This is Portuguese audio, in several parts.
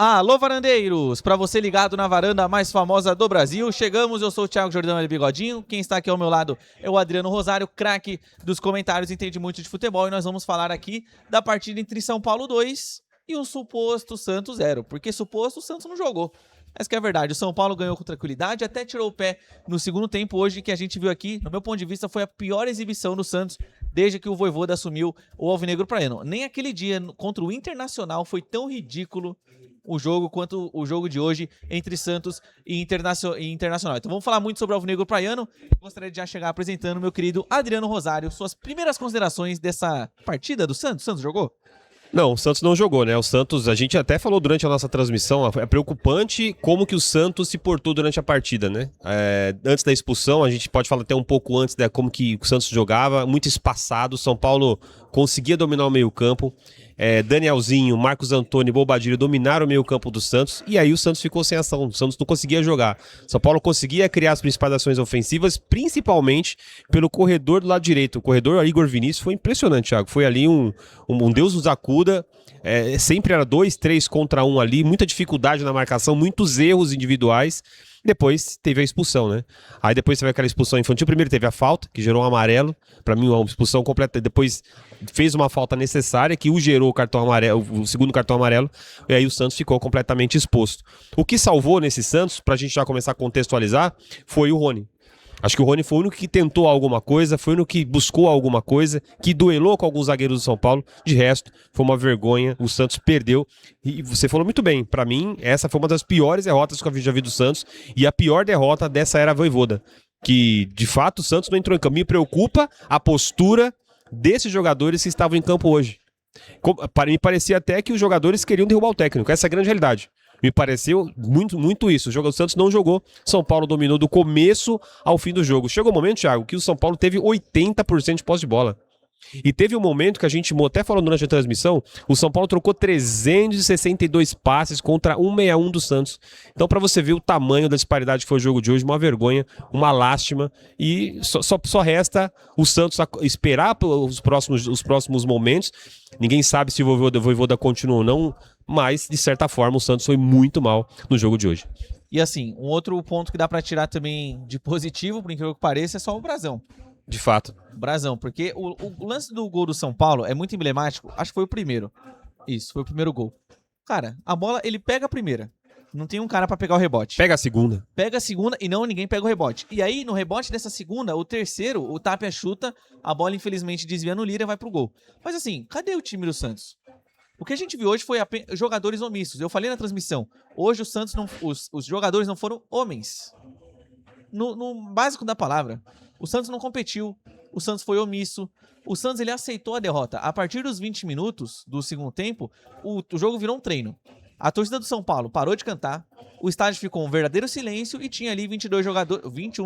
Alô, varandeiros! Para você ligado na varanda mais famosa do Brasil, chegamos, eu sou o Thiago Jordão, ele Bigodinho, quem está aqui ao meu lado é o Adriano Rosário, craque dos comentários, entende muito de futebol, e nós vamos falar aqui da partida entre São Paulo 2 e o suposto Santos 0, porque suposto o Santos não jogou. Essa que é a verdade, o São Paulo ganhou com tranquilidade, até tirou o pé no segundo tempo hoje, que a gente viu aqui, no meu ponto de vista, foi a pior exibição do Santos desde que o Vojvoda assumiu o Alvinegro Praiano. Nem aquele dia contra o Internacional foi tão ridículo o jogo quanto o jogo de hoje entre Santos e Internacional. Então vamos falar muito sobre o Alvinegro Praiano. Gostaria de já chegar apresentando meu querido Adriano Rosário, suas primeiras considerações dessa partida do Santos. O Santos jogou? Não, o Santos não jogou, né? O Santos, a gente até falou durante a nossa transmissão, é preocupante como que o Santos se portou durante a partida, né? Antes da expulsão, a gente pode falar até um pouco antes de como que o Santos jogava, muito espaçado, São Paulo conseguia dominar o meio-campo, Danielzinho, Marcos Antônio e Bobadilha dominaram o meio-campo do Santos, e aí o Santos ficou sem ação, o Santos não conseguia jogar. São Paulo conseguia criar as principais ações ofensivas, principalmente pelo corredor do lado direito. O corredor Igor Vinícius foi impressionante, Thiago. Foi ali um Deus nos acuda. Sempre era 2, 3 contra 1 ali, muita dificuldade na marcação, muitos erros individuais. Depois teve a expulsão, né? Aí depois teve aquela expulsão infantil. Primeiro teve a falta, que gerou um amarelo. Pra mim, uma expulsão completa. Depois fez uma falta necessária, que o gerou o cartão amarelo, o segundo cartão amarelo. E aí o Santos ficou completamente exposto. O que salvou nesse Santos, pra gente já começar a contextualizar, foi o Rony. Acho que o Rony foi o único que tentou alguma coisa, foi o único que buscou alguma coisa, que duelou com alguns zagueiros do São Paulo. De resto, foi uma vergonha, o Santos perdeu. E você falou muito bem, pra mim, essa foi uma das piores derrotas que eu já vi do Santos, e a pior derrota dessa era a Vojvoda. Que, de fato, o Santos não entrou em campo. Me preocupa a postura desses jogadores que estavam em campo hoje. Me parecia até que os jogadores queriam derrubar o técnico, essa é a grande realidade. Me pareceu muito isso. O Santos não jogou. São Paulo dominou do começo ao fim do jogo. Chegou um momento, Thiago, que o São Paulo teve 80% de posse de bola. E teve um momento que a gente até falou durante a transmissão, o São Paulo trocou 362 passes contra 161 do Santos. Então, para você ver o tamanho da disparidade que foi o jogo de hoje, uma vergonha, uma lástima. E só resta o Santos esperar os próximos momentos. Ninguém sabe se o Vojvoda continua ou não, mas, de certa forma, o Santos foi muito mal no jogo de hoje. E assim, um outro ponto que dá pra tirar também de positivo, por incrível que pareça, é só o Brasão. De fato. Brasão, porque o lance do gol do São Paulo é muito emblemático. Acho que foi o primeiro. Isso, foi o primeiro gol. Cara, a bola, ele pega a primeira. Não tem um cara pra pegar o rebote. Pega a segunda. Pega a segunda e ninguém pega o rebote. E aí, no rebote dessa segunda, o terceiro, o Tapia chuta, a bola infelizmente desvia no Lira e vai pro gol. Mas assim, cadê o time do Santos? O que a gente viu hoje foi jogadores omissos. Eu falei na transmissão. Hoje o Santos os jogadores não foram homens. No básico da palavra. O Santos não competiu. O Santos foi omisso. O Santos ele aceitou a derrota. A partir dos 20 minutos do segundo tempo, o jogo virou um treino. A torcida do São Paulo parou de cantar. O estádio ficou um verdadeiro silêncio e tinha ali 21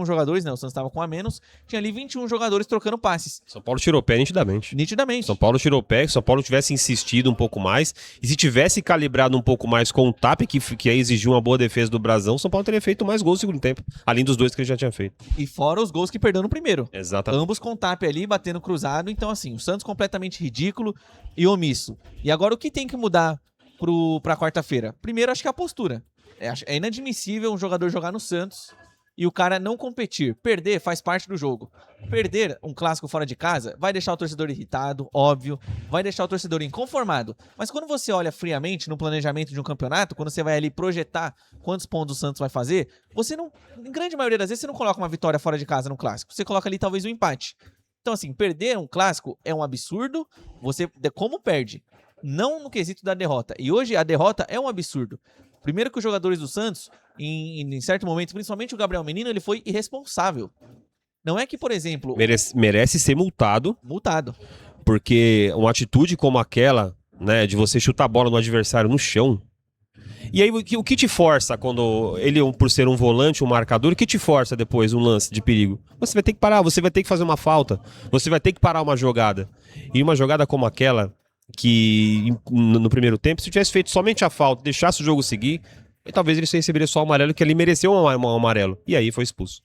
jogadores, né? O Santos estava com a menos. Tinha ali 21 jogadores trocando passes. São Paulo tirou o pé nitidamente. Nitidamente. São Paulo tirou o pé, se São Paulo tivesse insistido um pouco mais, e se tivesse calibrado um pouco mais com o Tapia, que exigiu uma boa defesa do Brasão, São Paulo teria feito mais gols no segundo tempo, além dos 2 que ele já tinha feito. E fora os gols que perdeu no primeiro. Exatamente. Ambos com o Tapia ali, batendo cruzado. Então assim, o Santos completamente ridículo e omisso. E agora o que tem que mudar pra quarta-feira? Primeiro, acho que é a postura. É inadmissível um jogador jogar no Santos e o cara não competir. Perder faz parte do jogo. Perder um clássico fora de casa vai deixar o torcedor irritado, óbvio. Vai deixar o torcedor inconformado. Mas quando você olha friamente no planejamento de um campeonato, quando você vai ali projetar quantos pontos o Santos vai fazer, você não, em grande maioria das vezes, você não coloca uma vitória fora de casa no clássico. Você coloca ali talvez um empate. Então assim, perder um clássico é um absurdo. Você, como perde? Não no quesito da derrota. E hoje a derrota é um absurdo. Primeiro que os jogadores do Santos, em certo momento, principalmente o Gabriel Menino, ele foi irresponsável. Não é que, por exemplo... Merece ser multado. Multado. Porque uma atitude como aquela, né, de você chutar a bola no adversário no chão. E aí o que te força quando ele, por ser um volante, um marcador, o que te força depois um lance de perigo? Você vai ter que parar, você vai ter que fazer uma falta, você vai ter que parar uma jogada. E uma jogada como aquela, que no primeiro tempo, se tivesse feito somente a falta, deixasse o jogo seguir, talvez ele receberia só o amarelo, que ele mereceu um amarelo. E aí foi expulso.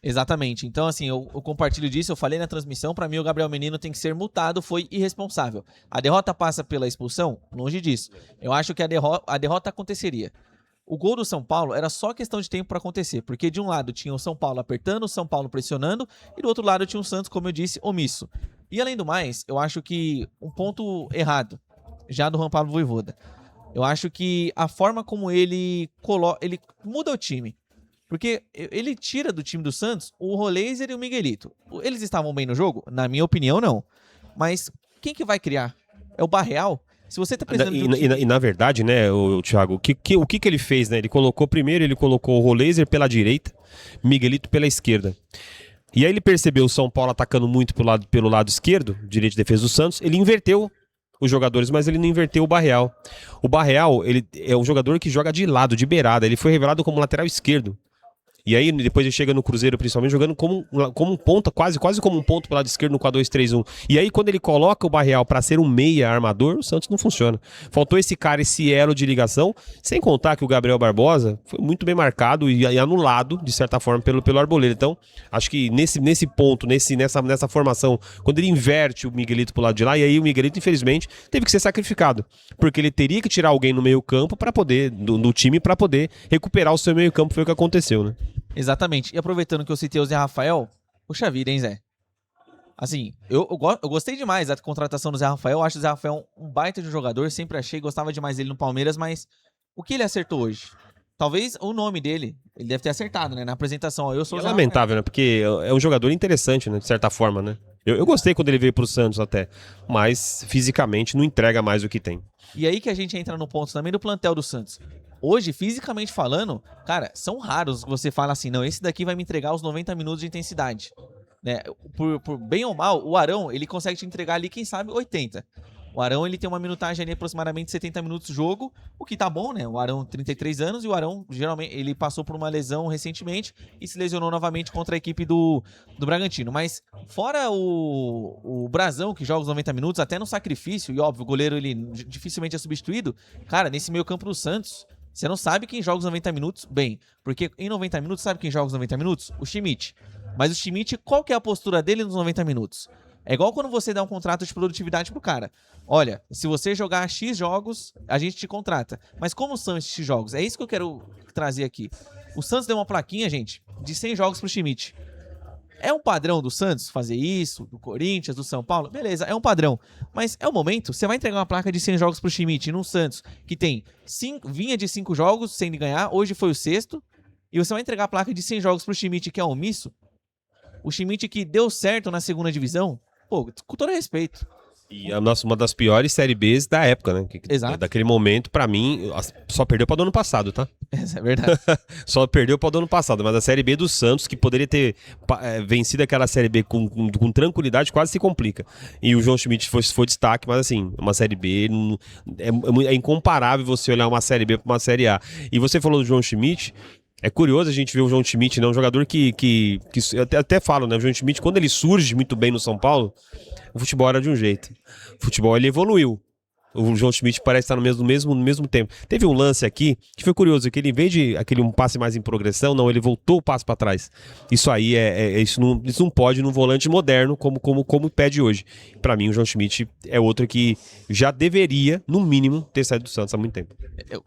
Exatamente. Então, assim, eu compartilho disso, eu falei na transmissão, pra mim o Gabriel Menino tem que ser multado, foi irresponsável. A derrota passa pela expulsão? Longe disso. Eu acho que a derrota aconteceria. O gol do São Paulo era só questão de tempo pra acontecer, porque de um lado tinha o São Paulo apertando, o São Paulo pressionando, e do outro lado tinha o Santos, como eu disse, omisso. E além do mais, eu acho que um ponto errado, já do Juan Pablo Vojvoda, eu acho que a forma como ele muda o time. Porque ele tira do time do Santos o Roleiser e o Miguelito. Eles estavam bem no jogo? Na minha opinião, não. Mas quem que vai criar? É o Barreal? Se você tá precisando de um time... E na verdade, né, o Thiago, o que ele fez, né? Ele colocou o Roleiser pela direita, Miguelito pela esquerda. E aí ele percebeu o São Paulo atacando muito pelo lado esquerdo, direito de defesa do Santos, ele inverteu os jogadores, mas ele não inverteu o Barreal. O Barreal, ele é um jogador que joga de lado, de beirada, ele foi revelado como lateral esquerdo. E aí, depois ele chega no Cruzeiro, principalmente, jogando como um ponta, quase como um ponto pro lado esquerdo no 4-2-3-1. E aí, quando ele coloca o Barreal pra ser um meia armador, o Santos não funciona. Faltou esse cara, esse elo de ligação, sem contar que o Gabriel Barbosa foi muito bem marcado e anulado, de certa forma, pelo Arboleda. Então, acho que nesse ponto, nessa formação, quando ele inverte o Miguelito pro lado de lá, e aí o Miguelito, infelizmente, teve que ser sacrificado. Porque ele teria que tirar alguém no meio-campo para poder, do time, para poder recuperar o seu meio-campo, foi o que aconteceu, né? Exatamente. E aproveitando que eu citei o Zé Rafael, puxa vida, hein, Zé? Assim, eu gostei demais da contratação do Zé Rafael. Eu acho o Zé Rafael um baita de um jogador. Sempre achei, gostava demais dele no Palmeiras, mas o que ele acertou hoje? Talvez o nome dele, ele deve ter acertado, né? Na apresentação, ó, eu sou o Zé lamentável, né? Porque é um jogador interessante, né? De certa forma, né? Eu gostei quando ele veio pro Santos até, mas fisicamente não entrega mais o que tem. E aí que a gente entra no ponto também do plantel do Santos. Hoje, fisicamente falando, cara, são raros que você fala assim, não, esse daqui vai me entregar os 90 minutos de intensidade. Né? Por bem ou mal, o Arão, ele consegue te entregar ali, quem sabe, 80. O Arão, ele tem uma minutagem ali aproximadamente 70 minutos de jogo, o que tá bom, né? O Arão, 33 anos, e o Arão, geralmente, ele passou por uma lesão recentemente e se lesionou novamente contra a equipe do Bragantino. Mas, fora o Brazão, que joga os 90 minutos, até no sacrifício, e óbvio, o goleiro, ele dificilmente é substituído, cara, nesse meio campo do Santos, você não sabe quem joga os 90 minutos bem, porque em 90 minutos, sabe quem joga os 90 minutos? O Schmidt. Mas o Schmidt, qual que é a postura dele nos 90 minutos? É igual quando você dá um contrato de produtividade pro cara. Olha, se você jogar X jogos, a gente te contrata. Mas como são esses X jogos? É isso que eu quero trazer aqui. O Santos deu uma plaquinha, gente, de 100 jogos pro Schmidt. É um padrão do Santos fazer isso, do Corinthians, do São Paulo? Beleza, é um padrão. Mas é o momento, você vai entregar uma placa de 100 jogos pro Schmidt num Santos que tem vinha de 5 jogos sem ganhar, hoje foi o sexto, e você vai entregar a placa de 100 jogos pro Schmidt que é omisso? O Schmidt que deu certo na segunda divisão? Pô, com todo respeito. E uma das piores Série Bs da época, né? Exato. Daquele momento, pra mim, só perdeu pra do ano passado, tá? Essa é verdade. Só perdeu pra do ano passado, mas a Série B do Santos, que poderia ter vencido aquela Série B com tranquilidade, quase se complica. E o João Schmidt foi destaque, mas assim, uma Série B é incomparável você olhar uma Série B pra uma Série A. E você falou do João Schmidt. É curioso a gente ver o João Schmidt, né? Um jogador que eu até falo, né? O João Schmidt, quando ele surge muito bem no São Paulo, o futebol era de um jeito. O futebol, ele evoluiu. O João Schmidt parece estar no mesmo tempo. Teve um lance aqui que foi curioso, que ele, em vez de um passe mais em progressão, não, ele voltou o passo para trás. Isso aí isso não pode num volante moderno como pede hoje. Para mim, o João Schmidt é outro que já deveria, no mínimo, ter saído do Santos há muito tempo.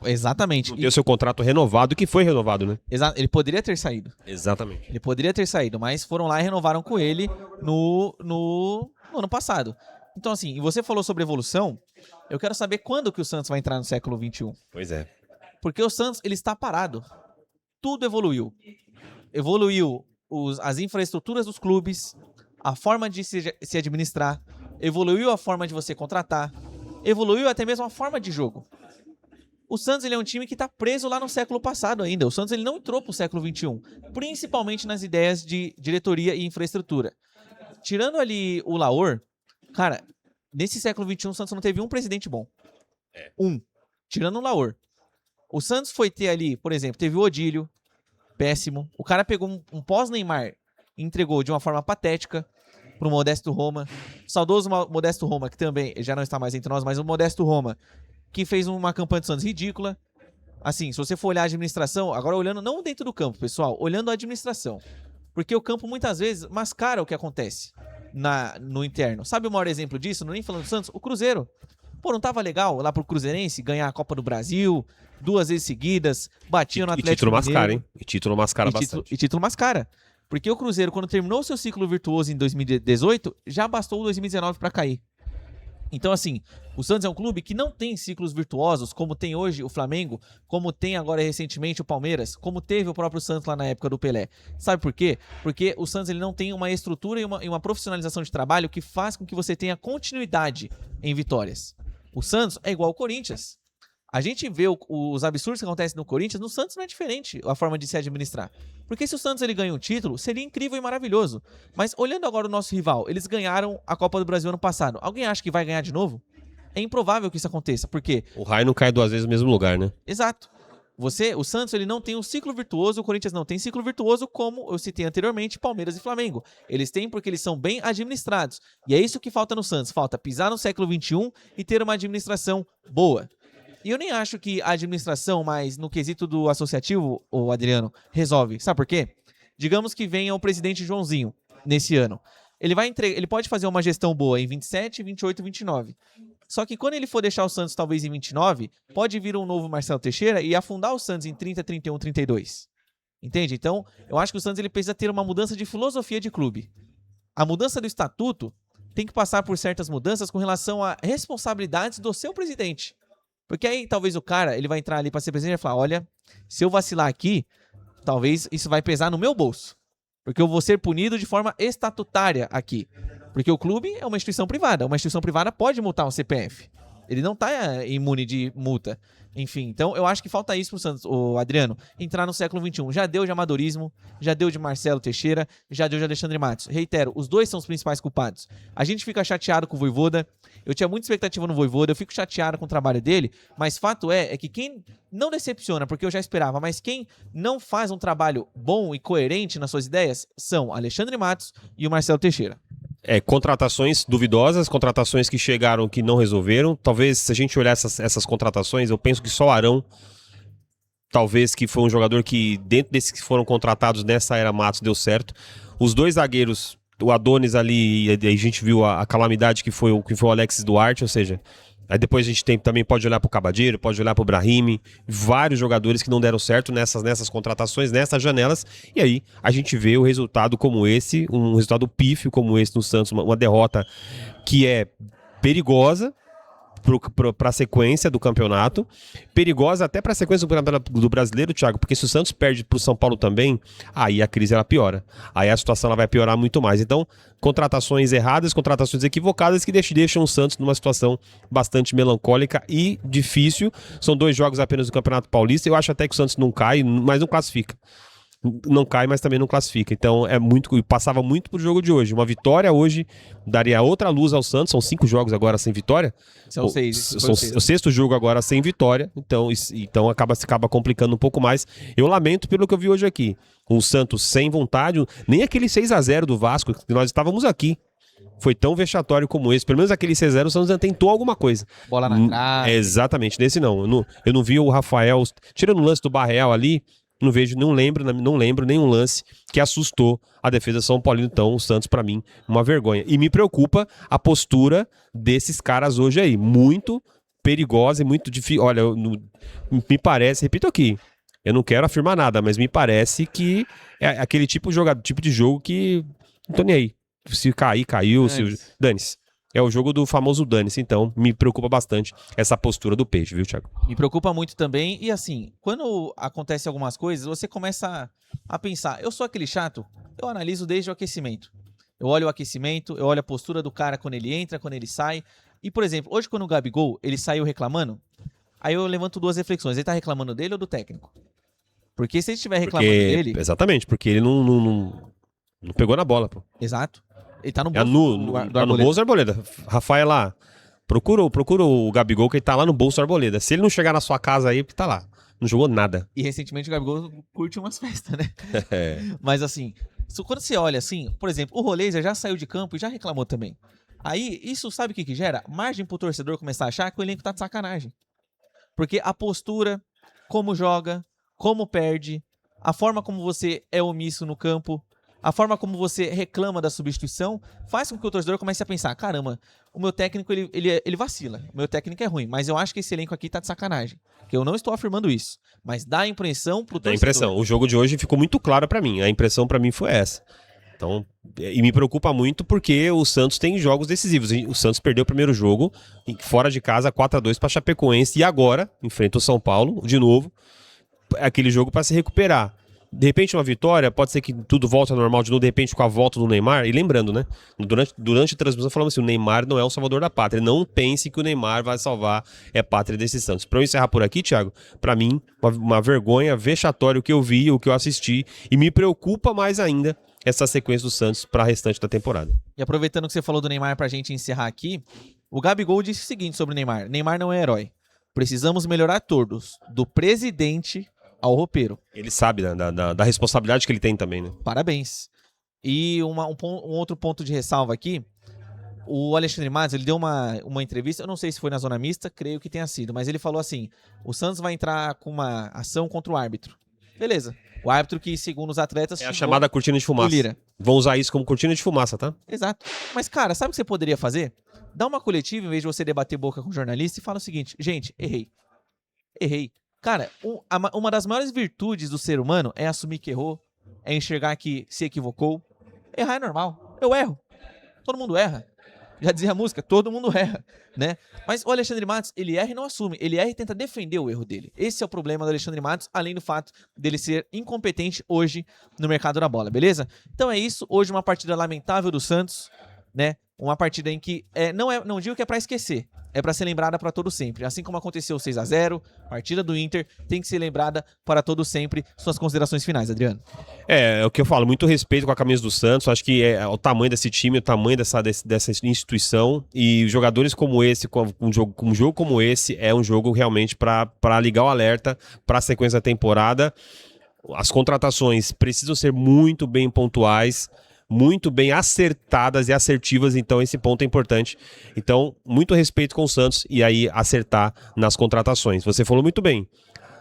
Exatamente. Ter o seu contrato renovado, que foi renovado, né? Ele poderia ter saído. Exatamente. Ele poderia ter saído, mas foram lá e renovaram com ele no ano passado. Então, assim, e você falou sobre evolução, eu quero saber quando que o Santos vai entrar no século XXI. Pois é. Porque o Santos, ele está parado. Tudo evoluiu. Evoluiu as infraestruturas dos clubes, a forma de se administrar, evoluiu a forma de você contratar, evoluiu até mesmo a forma de jogo. O Santos, ele é um time que está preso lá no século passado ainda. O Santos, ele não entrou para o século XXI, principalmente nas ideias de diretoria e infraestrutura. Tirando ali o Laor, cara, nesse século XXI, o Santos não teve um presidente bom. Tirando o Laor. O Santos foi ter ali, por exemplo, teve o Odílio, péssimo. O cara pegou um pós-Neymar e entregou de uma forma patética pro Modesto Roma. Saudoso Modesto Roma, que também já não está mais entre nós, mas o Modesto Roma, que fez uma campanha do Santos ridícula. Assim, se você for olhar a administração, agora olhando não dentro do campo, pessoal, olhando a administração. Porque o campo muitas vezes mascara o que acontece no interno. Sabe o maior exemplo disso? Não nem falando do Santos, o Cruzeiro. Pô, não tava legal lá pro Cruzeirense ganhar a Copa do Brasil 2 vezes seguidas, batiam no Atlético título Mineiro. mascara, hein? E título mascara bastante. E título mascara. Porque o Cruzeiro, quando terminou seu ciclo virtuoso em 2018, já bastou o 2019 pra cair. Então, assim, o Santos é um clube que não tem ciclos virtuosos, como tem hoje o Flamengo, como tem agora recentemente o Palmeiras, como teve o próprio Santos lá na época do Pelé. Sabe por quê? Porque o Santos ele não tem uma estrutura e uma profissionalização de trabalho que faz com que você tenha continuidade em vitórias. O Santos é igual ao Corinthians. A gente vê os absurdos que acontecem no Corinthians, no Santos não é diferente a forma de se administrar. Porque se o Santos ele ganha um título, seria incrível e maravilhoso. Mas olhando agora o nosso rival, eles ganharam a Copa do Brasil ano passado. Alguém acha que vai ganhar de novo? É improvável que isso aconteça, porque... O raio não cai 2 vezes no mesmo lugar, né? Exato. O Santos ele não tem um ciclo virtuoso, o Corinthians não tem ciclo virtuoso, como eu citei anteriormente, Palmeiras e Flamengo. Eles têm porque eles são bem administrados. E é isso que falta no Santos. Falta pisar no século XXI e ter uma administração boa. E eu nem acho que a administração, mas no quesito do associativo, o Adriano, resolve. Sabe por quê? Digamos que venha o presidente Joãozinho nesse ano. Ele pode fazer uma gestão boa em 27, 28, 29. Só que quando ele for deixar o Santos talvez em 29, pode vir um novo Marcelo Teixeira e afundar o Santos em 30, 31, 32. Entende? Então, eu acho que o Santos ele precisa ter uma mudança de filosofia de clube. A mudança do estatuto tem que passar por certas mudanças com relação a responsabilidades do seu presidente. Porque aí talvez o cara, ele vai entrar ali para ser presidente e vai falar, olha, se eu vacilar aqui, talvez isso vai pesar no meu bolso. Porque eu vou ser punido de forma estatutária aqui. Porque o clube é uma instituição privada. Uma instituição privada pode multar um CPF. Ele não tá imune de multa. Enfim, então eu acho que falta isso pro Santos, o Adriano, entrar no século XXI. Já deu de amadorismo, já deu de Marcelo Teixeira, já deu de Alexandre Matos. Reitero, os dois são os principais culpados. A gente fica chateado com o Vojvoda. Eu tinha muita expectativa no Vojvoda, eu fico chateado com o trabalho dele, mas fato é que quem não decepciona, porque eu já esperava, mas quem não faz um trabalho bom e coerente nas suas ideias são Alexandre Matos e o Marcelo Teixeira. Contratações duvidosas, contratações que chegaram que não resolveram. Talvez, se a gente olhar essas contratações, eu penso que só o Arão, talvez que foi um jogador que, dentro desses que foram contratados nessa era Matos, deu certo. Os dois zagueiros, o Adonis ali, e a gente viu a calamidade que foi o Alexis Duarte, ou seja... Aí depois a gente também pode olhar pro Cabadeiro, pode olhar pro Brahimi, vários jogadores que não deram certo nessas contratações, nessas janelas, e aí a gente vê o resultado como esse, um resultado pífio como esse no Santos, uma derrota que é perigosa para a sequência do campeonato, perigosa até para a sequência do campeonato do brasileiro, Thiago, porque se o Santos perde para o São Paulo também, aí a crise ela piora, aí a situação ela vai piorar muito mais. Então, contratações erradas, contratações equivocadas que deixam o Santos numa situação bastante melancólica e difícil. São 2 jogos apenas do Campeonato Paulista. Eu acho até que o Santos não cai, mas não classifica. Não cai, mas também não classifica. Então passava muito pro jogo de hoje. Uma vitória hoje daria outra luz ao Santos. São 5 jogos agora sem vitória. São 6. São o 6º jogo agora sem vitória. Então acaba complicando um pouco mais. Eu lamento pelo que eu vi hoje aqui. O Santos sem vontade, nem aquele 6-0 do Vasco, que nós estávamos aqui. Foi tão vexatório como esse. Pelo menos aquele 6-0 o Santos tentou alguma coisa. Bola na trave. Exatamente, nesse não. Eu não vi o Rafael, tirando o lance do Barreal ali, não lembro nenhum lance que assustou a defesa São Paulino. Então, o Santos, pra mim, uma vergonha. E me preocupa a postura desses caras hoje aí. Muito perigosa e muito difícil. Olha, me parece, repito aqui, eu não quero afirmar nada, mas me parece que é aquele tipo de jogo que não tô nem aí. Se cair, caiu. Dane-se. É o jogo do famoso dane-se, então me preocupa bastante essa postura do Peixe, viu, Thiago? Me preocupa muito também, e assim, quando acontece algumas coisas, você começa a pensar, eu sou aquele chato, eu analiso desde o aquecimento. Eu olho o aquecimento, eu olho a postura do cara quando ele entra, quando ele sai. E, por exemplo, hoje quando o Gabigol, ele saiu reclamando, aí eu levanto 2 reflexões, ele tá reclamando dele ou do técnico? Porque se ele estiver reclamando dele... Exatamente, porque ele não pegou na bola, pô. Exato. Ele tá no bolso no bolso do Arboleda. Rafael lá, procura o Gabigol, que ele tá lá no bolso do Arboleda. Se ele não chegar na sua casa aí, porque tá lá. Não jogou nada. E recentemente o Gabigol curte umas festas, né? Mas assim, quando você olha assim, por exemplo, o Roleiser já saiu de campo e já reclamou também. Aí, isso sabe o que gera? Margem pro torcedor começar a achar que o elenco tá de sacanagem. Porque a postura, como joga, como perde, a forma como você é omisso no campo, a forma como você reclama da substituição faz com que o torcedor comece a pensar, caramba, o meu técnico ele vacila, o meu técnico é ruim, mas eu acho que esse elenco aqui tá de sacanagem. Que eu não estou afirmando isso, mas dá a impressão pro torcedor. Dá a impressão. O jogo de hoje ficou muito claro pra mim. A impressão pra mim foi essa. Então, e me preocupa muito porque o Santos tem jogos decisivos. O Santos perdeu o primeiro jogo fora de casa 4-2 para Chapecoense e agora enfrenta o São Paulo de novo. Aquele jogo para se recuperar. De repente uma vitória, pode ser que tudo volte ao normal de novo, de repente com a volta do Neymar. E lembrando, né? Durante a transmissão falamos assim, o Neymar não é o salvador da pátria. Não pense que o Neymar vai salvar a pátria desse Santos. Para eu encerrar por aqui, Thiago, para mim, uma vergonha, vexatório o que eu vi, o que eu assisti. E me preocupa mais ainda essa sequência do Santos para a restante da temporada. E aproveitando que você falou do Neymar pra gente encerrar aqui, o Gabigol disse o seguinte sobre o Neymar. Neymar não é herói. Precisamos melhorar todos, do presidente ao roupeiro. Ele sabe da responsabilidade que ele tem também, né? Parabéns. E um outro ponto de ressalva aqui, o Alexandre Matos, ele deu uma entrevista, eu não sei se foi na zona mista, creio que tenha sido, mas ele falou assim, o Santos vai entrar com uma ação contra o árbitro. Beleza. O árbitro que, segundo os atletas... É a chamada cortina de fumaça. Lira. Vão usar isso como cortina de fumaça, tá? Exato. Mas, cara, sabe o que você poderia fazer? Dá uma coletiva, em vez de você debater boca com o jornalista, e fala o seguinte, gente, errei. Cara, uma das maiores virtudes do ser humano é assumir que errou, é enxergar que se equivocou. Errar é normal. Eu erro. Todo mundo erra. Já dizia a música, todo mundo erra, né? Mas o Alexandre Matos, ele erra e não assume. Ele erra e tenta defender o erro dele. Esse é o problema do Alexandre Matos, além do fato dele ser incompetente hoje no mercado da bola, beleza? Então é isso. Hoje uma partida lamentável do Santos, né? Uma partida em que não digo que é pra esquecer, é pra ser lembrada pra todo sempre. Assim como aconteceu o 6-0, partida do Inter, tem que ser lembrada para todo sempre. Suas considerações finais, Adriano. É o que eu falo, muito respeito com a camisa do Santos, acho que é o tamanho desse time, o tamanho dessa instituição, e jogadores como esse, com um jogo como esse, é um jogo realmente para ligar o alerta para a sequência da temporada. As contratações precisam ser muito bem pontuais, muito bem acertadas e assertivas, então esse ponto é importante. Então, muito respeito com o Santos e aí acertar nas contratações. Você falou muito bem.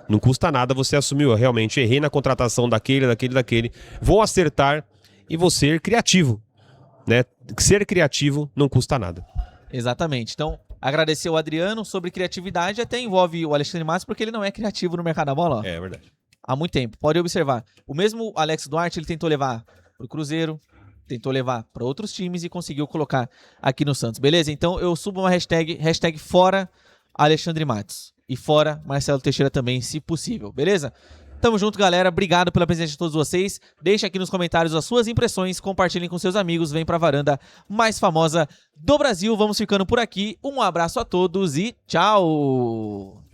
Não custa nada você assumir, eu realmente errei na contratação daquele. Vou acertar e vou ser criativo, né? Ser criativo não custa nada. Exatamente. Então, agradecer o Adriano sobre criatividade, até envolve o Alexandre Matos, porque ele não é criativo no mercado da bola, ó. É verdade. Há muito tempo. Pode observar. O mesmo Alex Duarte, ele tentou levar pro Cruzeiro, tentou levar para outros times e conseguiu colocar aqui no Santos, beleza? Então eu subo uma hashtag fora Alexandre Matos e fora Marcelo Teixeira também, se possível, beleza? Tamo junto, galera. Obrigado pela presença de todos vocês. Deixe aqui nos comentários as suas impressões, compartilhem com seus amigos, vem pra varanda mais famosa do Brasil. Vamos ficando por aqui. Um abraço a todos e tchau!